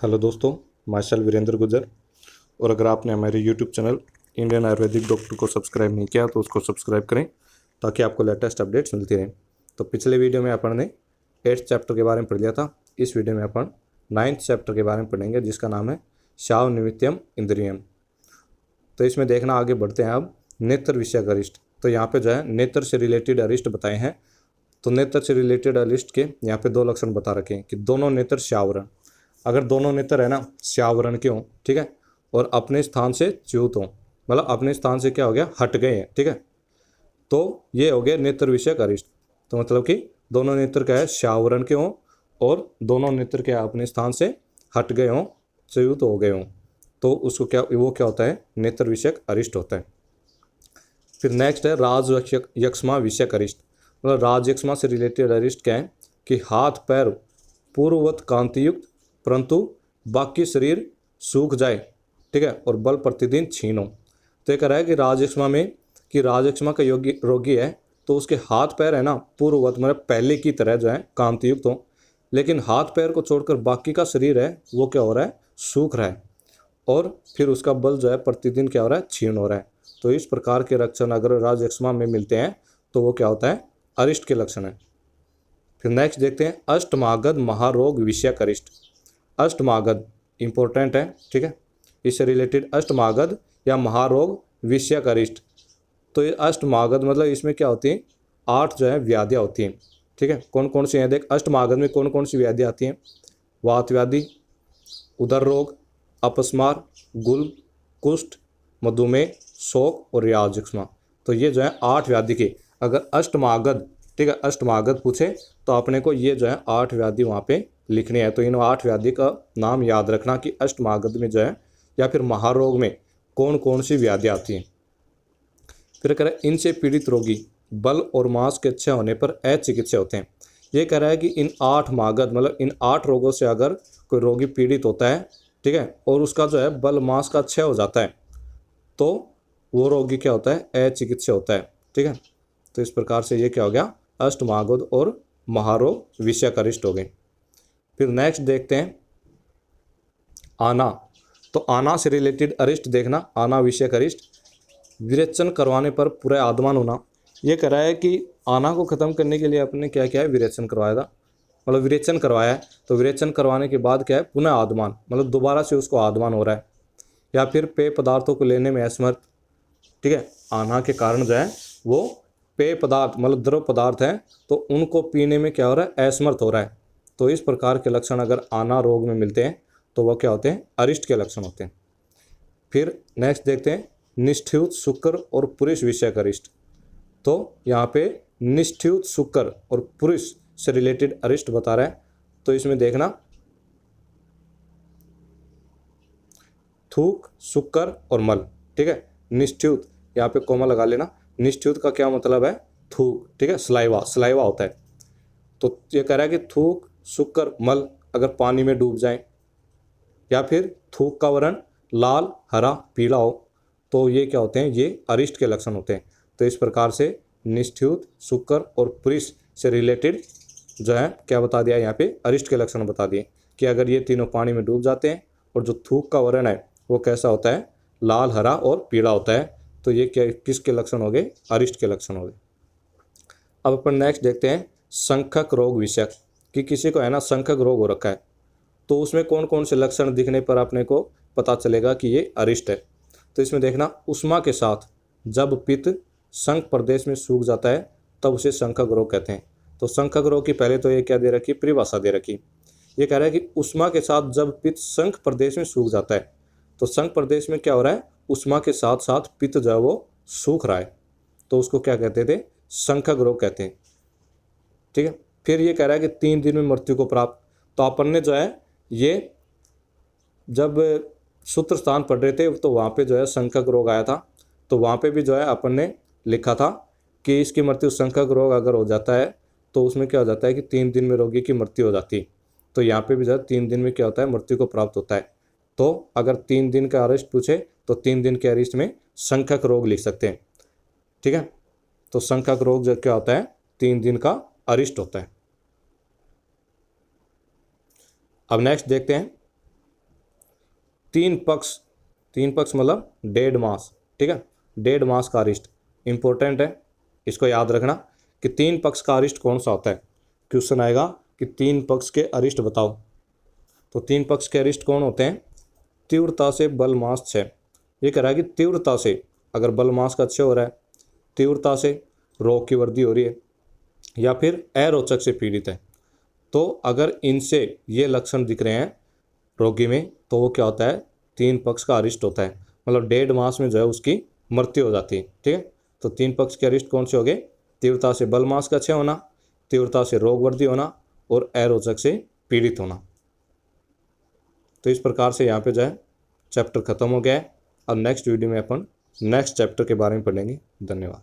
Hello दोस्तों, martial Virendra गुजर। और अगर आपने हमारे YouTube channel Indian Ayurvedic doctor को सब्सक्राइब नहीं किया तो उसको सब्सक्राइब करें ताकि आपको लेटेस्ट अपडेट्स मिलती रहें। तो पिछले वीडियो में अपन ने 8th चैप्टर के बारे में पढ़ लिया था। इस वीडियो में अपन 9th चैप्टर के बारे में पढ़ेंगे जिसका नाम है शाव निमित्तम इंद्रियम। तो इसमें देखना, आगे बढ़ते हैं अब नेत्र विषयक अरिष्ट। तो यहाँ पे जो है नेत्र से रिलेटेड अरिष्ट बताए हैं। तो नेत्र से रिलेटेड अरिष्ट के यहाँ पे दो लक्षण बता रखे हैं कि दोनों नेत्र श्यावरण, अगर दोनों नेत्र है ना श्यावरण के हों, ठीक है, और अपने स्थान से च्युत हों, मतलब अपने स्थान से क्या हो गया, हट गए हैं, ठीक है, तो ये हो गया नेत्र विषयक अरिष्ट। तो मतलब कि दोनों नेत्र क्या है, श्यावरण के हों और दोनों नेत्र क्या अपने स्थान से हट गए हों, च्युत हो गए हों, तो उसको क्या, वो क्या होता है, नेत्र विषयक अरिष्ट होता है। फिर नेक्स्ट है राज यक्ष्मा विषयक अरिष्ट। मतलब राज यक्ष्मा से रिलेटेड अरिष्ट क्या है कि हाथ पैर पूर्ववत कांतियुक्त परंतु बाकी शरीर सूख जाए, ठीक है, और बल प्रतिदिन छीन हो। तो ये कह रहा है कि राज यक्ष्मा में, कि राज यक्ष्मा का रोगी है तो उसके हाथ पैर है ना पूर्ववत, मतलब पहले की तरह जो है कांतियुक्त हो, लेकिन हाथ पैर को छोड़कर बाकी का शरीर है वो क्या हो रहा है, सूख रहा है, और फिर उसका बल जो है प्रतिदिन क्या हो रहा है, क्षीण हो रहा है। तो इस प्रकार के लक्षण अगर राज यक्ष्मा में मिलते हैं तो वो क्या होता है, अरिष्ट के लक्षण है। फिर नेक्स्ट देखते हैं अष्टमागध महारोग विषयक अरिष्ट। अष्टमागध इंपॉर्टेंट है, ठीक है, इससे रिलेटेड अष्टमागध या महारोग विषयक अरिष्ट। तो ये अष्टमागध मतलब इसमें क्या होती है, 8 जो है व्याधियाँ होती हैं, ठीक है। कौन कौन सी हैं, देख अष्टमागध में कौन कौन सी व्याधियाँ आती हैं, वात व्याधि, उदर रोग, अपस्मार, गुल, कुष्ठ, मधुमेह, शोक और राज यक्ष्मा। तो ये जो है 8 व्याधि के, अगर अष्टमागध, ठीक है, अष्टमागध पूछे तो अपने को ये जो है 8 व्याधि वहाँ पे लिखनी है। तो इन 8 व्याधि का नाम याद रखना कि अष्टमागध में जो है या फिर महारोग में कौन कौन सी व्याधि आती हैं। फिर कह रहा है इनसे पीड़ित रोगी बल और मांस के अच्छे होने पर अचिकित्सीय होते हैं। ये कह रहा है कि इन 8 मागध मतलब इन 8 रोगों से अगर कोई रोगी पीड़ित होता है, ठीक है, और उसका जो है बल मांस का क्षय हो जाता है तो वो रोगी क्या होता है, अचिकित्सीय होता है, ठीक है। तो इस प्रकार से ये क्या हो गया, अष्टमागध और महारोग विषयक अरिष्ट हो गए। फिर नेक्स्ट देखते हैं आना। तो आना से रिलेटेड अरिष्ट देखना, आना विषयक अरिष्ट, विरेचन करवाने पर पूरा आदमान होना। ये कह रहा है कि आना को खत्म करने के लिए अपने क्या क्या है, विरेचन करवाया था, मतलब विरेचन करवाया है, तो विरेचन करवाने के बाद क्या है, पुनः आदमान, मतलब दोबारा से उसको आदमान हो रहा है, या फिर पेय पदार्थों को लेने में असमर्थ, ठीक है, आना के कारण जो है वो पेय पदार्थ मतलब द्रव पदार्थ हैं तो उनको पीने में क्या हो रहा है, असमर्थ हो रहा है। तो इस प्रकार के लक्षण अगर आना रोग में मिलते हैं तो वह क्या होते हैं, अरिष्ट के लक्षण होते हैं। फिर नेक्स्ट देखते हैं निष्ठ्युत शुक्र और पुरुष विषयक अरिष्ट। तो यहाँ पे निष्ठ्युत शुक्र और पुरुष से रिलेटेड अरिष्ट बता रहा है। तो इसमें देखना थूक, शुक्र और मल, ठीक है। निष्ठ्युत यहाँ पे कोमा लगा लेना, निष्ठ्युत का क्या मतलब है, थूक, ठीक है, सलाइवा, सलाइवा होता है। तो ये कह रहा है कि थूक, शुक्र, मल अगर पानी में डूब जाए या फिर थूक का वर्ण लाल, हरा, पीला हो तो ये क्या होते हैं, ये अरिष्ट के लक्षण होते हैं। तो इस प्रकार से निष्ठ्युत, शुक्र और पुरुष से रिलेटेड जो है क्या बता दिया, यहाँ पे अरिष्ट के लक्षण बता दिए कि अगर ये तीनों पानी में डूब जाते हैं और जो थूक का वर्ण है वो कैसा होता है, लाल, हरा और पीला होता है, तो ये क्या किसके लक्षण हो गए, अरिष्ट के लक्षण हो गए। अब अपन नेक्स्ट देखते हैं संखक रोग विषयक, कि किसी को है ना संखक रोग हो रखा है तो उसमें कौन कौन से लक्षण दिखने पर अपने को पता चलेगा कि ये अरिष्ट है। तो इसमें देखना उष्मा के साथ जब पित्त संख प्रदेश में सूख जाता है तब उसे संखक रोग कहते हैं। तो संखक रोग की पहले तो ये क्या दे रखी, परिभाषा दे रखी। ये कह रहा है कि उष्मा के साथ जब पित्त संख प्रदेश में सूख जाता है, तो संख प्रदेश में क्या हो रहा है, उष्मा के साथ साथ पित्त जो है वो सूख रहा है, तो उसको क्या कहते थे, संखक रोग कहते हैं, ठीक है। फिर ये कह रहा है कि 3 दिन में मृत्यु को प्राप्त। तो अपन ने जो है ये जब सूत्र स्थान पढ़ रहे थे तो वहाँ पे जो है संखक रोग आया था, तो वहाँ पे भी जो है अपन ने लिखा था कि इसकी मृत्यु, संखक रोग अगर हो जाता है तो उसमें क्या हो जाता है कि 3 दिन में रोगी की मृत्यु हो जाती है। तो यहाँ पे भी जो है 3 दिन में क्या होता है, मृत्यु को प्राप्त होता है। तो अगर 3 दिन का अरिष्ट पूछे तो 3 दिन के अरिष्ट में संखक रोग लिख सकते हैं, ठीक है। तो संखक रोग जो क्या होता है, 3 दिन का अरिष्ट होता है। अब नेक्स्ट देखते हैं तीन पक्ष मतलब डेड मास, ठीक है, डेड मास का अरिस्ट इंपॉर्टेंट है, इसको याद रखना कि तीन पक्ष का अरिस्ट कौन सा होता है। क्वेश्चन आएगा कि तीन पक्ष के अरिस्ट बताओ, तो तीन पक्ष के अरिस्ट कौन होते हैं? तीव्रता से बल मास 6, ये कह रहा है कि तीव्रता से अगर बल मास का 6 हो रहा है, तीव्रता से रोग की वृद्धि हो रही है, या फिर अरोचक से पीड़ित है, तो अगर इनसे ये लक्षण दिख रहे हैं रोगी में, तो वो क्या होता है? तीन पक्ष का अरिस्ट होता है, मतलब डेड मास में जो है उसकी मृत्यु हो जाती है, ठीक है। तो तीन पक्ष के अरिस्ट कौन से हो गए? तीव्रता से बल मास का 6 होना, तीव्रता से रोग वृद्धि होना और अरोचक से पीड़ित होना। तो इस प्रकार से यहाँ पे जो है चैप्टर खत्म हो गया है। अब नेक्स्ट वीडियो में अपन नेक्स्ट चैप्टर के बारे में पढ़ेंगे। धन्यवाद।